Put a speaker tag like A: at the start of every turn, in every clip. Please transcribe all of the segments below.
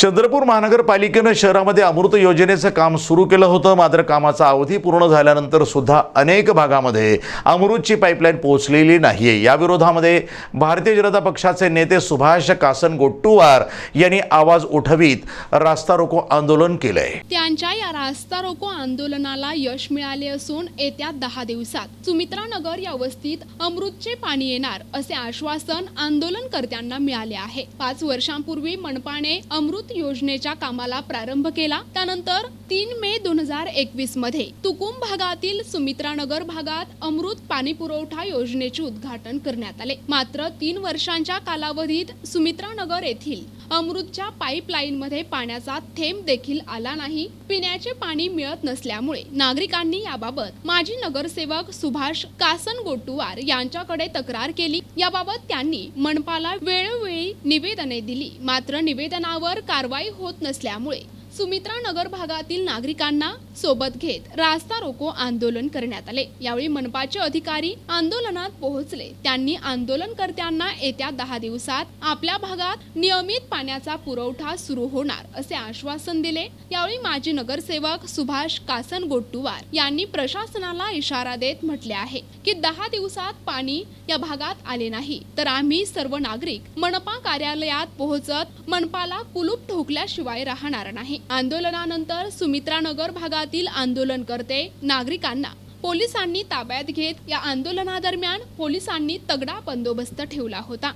A: चंद्रपूर महानगरपालिकेने शहरामध्ये अमृत योजनेचं काम सुरू केलं होतं। मात्र कामाचा अवधी पूर्ण झाल्यानंतर सुद्धा अनेक भागामध्ये अमृतची पाईपलाईन पोहोचलेली नाहीये। या विरोधामध्ये भारतीय जनता पक्षाचे नेते सुभाष कासनगोट्टूवार यांनी आवाज उठवित रास्ता रोको आंदोलन केलंय।
B: त्यांच्या या रास्ता रोको आंदोलनाला यश मिळाले असून येत्या 10 दिवसात सुमित्रा नगर या वस्तीत अमृतचे पाणी येणार असे आश्वासन आंदोलनकर्त्यांना मिळाले आहे। 5 वर्षांपूर्वी मनपाने अमृत योजनेच्या कामाला प्रारंभ केला। त्यानंतर 3 मे 2021 मध्ये तुकुम भागातील सुमित्रा नगर भागात अमृत पाणी पुरवठा योजनेचे उद्घाटन करण्यात आले। मात्र 3 वर्षांच्या कालावधीत सुमित्रा नगर येथील अमृतच्या पाईपलाईन मध्ये पाण्याचा थेंब देखील आला नाही। पिण्याचे पाणी मिळत नसल्यामुळे नागरिकांनी याबाबत माजी नगरसेवक सुभाष कासनगोट्टूवार यांच्याकडे तक्रार केली। याबाबत त्यांनी मनपाला वेळोवेळी निवेदने दिली, मात्र निवेदनावर कारवाई होत नसल्यामुळे सुमित्रा नगर भागातील नागरिकांना सोबत घेत रास्ता रोको आंदोलन करण्यात आले। यावेळी मनपाचे अधिकारी आंदोलनात पोहोचले। त्यांनी आंदोलनकर्त्यांना येत्या 10 दिवसात आपल्या भागात नियमित पाण्याचा पुरवठा सुरू होणार असे आश्वासन दिले। यावेळी माजी नगरसेवक सुभाष कासनगोट्टूवार यांनी प्रशासनाला इशारा देत म्हटले आहे की 10 दिवसात पाणी या भागात आले नाही तर आम्ही सर्व नागरिक मनपा कार्यालयात पोहोचत मनपाला कुलूप ठोकल्याशिवाय राहणार नाही। आंदोलनानंतर सुमित्रा नगर भागातील आंदोलनकर्ते नागरिकांना पोलिसांनी ताब्यात घेत या आंदोलनादरम्यान पोलिसांनी तगडा बंदोबस्त ठेवला होता।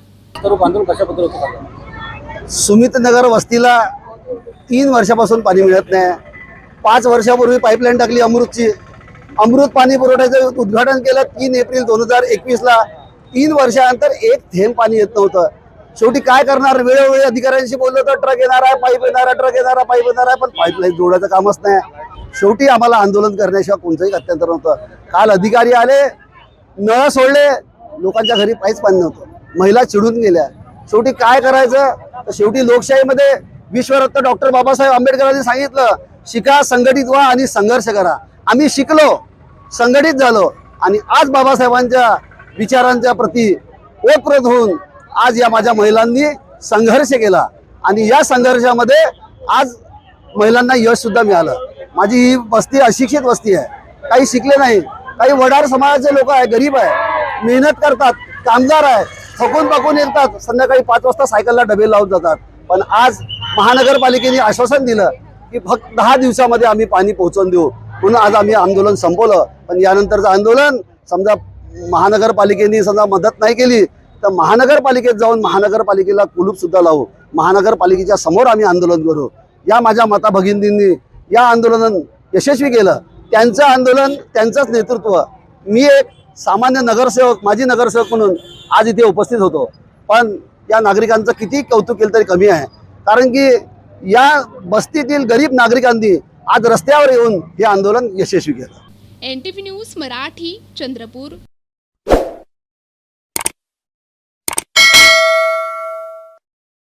C: सुमित नगर वस्तीला 3 वर्षापासून पाणी मिळत नाही। 5 वर्षापूर्वी पाईपलाईन टाकली अमृतची। अमृत पाणी पुरवठ्याचं उद्घाटन केलं 3 एप्रिल 2021 ला। 3 वर्षानंतर एक थेंब पाणी येत नव्हतं। शेवटी काय करणार, वेळोवेळी अधिकाऱ्यांशी बोललो तर ट्रक येणार आहे, पाईप येणार आहे, ट्रक येणार आहे, पाईप येणार आहे, पण पाईपलाईन जोडायचं कामच नाही। शेवटी आम्हाला आंदोलन करण्याशिवाय कोणतंही गत्यंतर नव्हतं। काल अधिकारी आले, नळ सोडले, लोकांच्या घरी काहीच पाणी नव्हतं। महिला चिडून गेल्या। शेवटी काय करायचं, तर शेवटी लोकशाहीमध्ये विश्वरत्न डॉक्टर बाबासाहेब आंबेडकरांनी सांगितलं, शिका, संघटित व्हा आणि संघर्ष करा। आम्ही शिकलो, संघटित झालो आणि आज बाबासाहेबांच्या विचारांच्या प्रती ओतप्रोत होऊन आज या माझ्या महिलांनी संघर्ष केला आणि या संघर्षामध्ये आज महिलांना यश सुद्धा मिळालं। माझी ही वस्ती अशिक्षित वस्ती आहे, काही शिकले नाही, काही वडार समाजाचे लोक आहे, गरीब आहे, मेहनत करतात, कामगार आहे, थकून पाकून येतात, संध्याकाळी 5 वाजता सायकलला डबे लावून जातात। पण आज महानगरपालिकेने आश्वासन दिलं की फक्त 10 दिवसामध्ये आम्ही पाणी पोहोचवून देऊ, म्हणून आज आम्ही आंदोलन संपवलं। पण यानंतरचं आंदोलन समजा महानगरपालिकेने समजा मदत नाही केली तर महानगरपालिकेत जाऊन महानगरपालिकेला कुलूप सुद्धा लावू, महानगरपालिकेच्या समोर आम्ही आंदोलन करू। या माझ्या माता भगिनींनी या आंदोलन यशस्वी केलं, त्यांचं आंदोलन, त्यांचंच नेतृत्व। मी एक सामान्य नगरसेवक, माजी नगरसेवक म्हणून आज इथे उपस्थित होतो, पण या नागरिकांचं किती कौतुक केलं तरी कमी आहे, कारण की या बस्तीतील गरीब नागरिकांनी आज रस्त्यावर येऊन हे आंदोलन यशस्वी केलं।
B: NTV news Marathi, Chandrapur.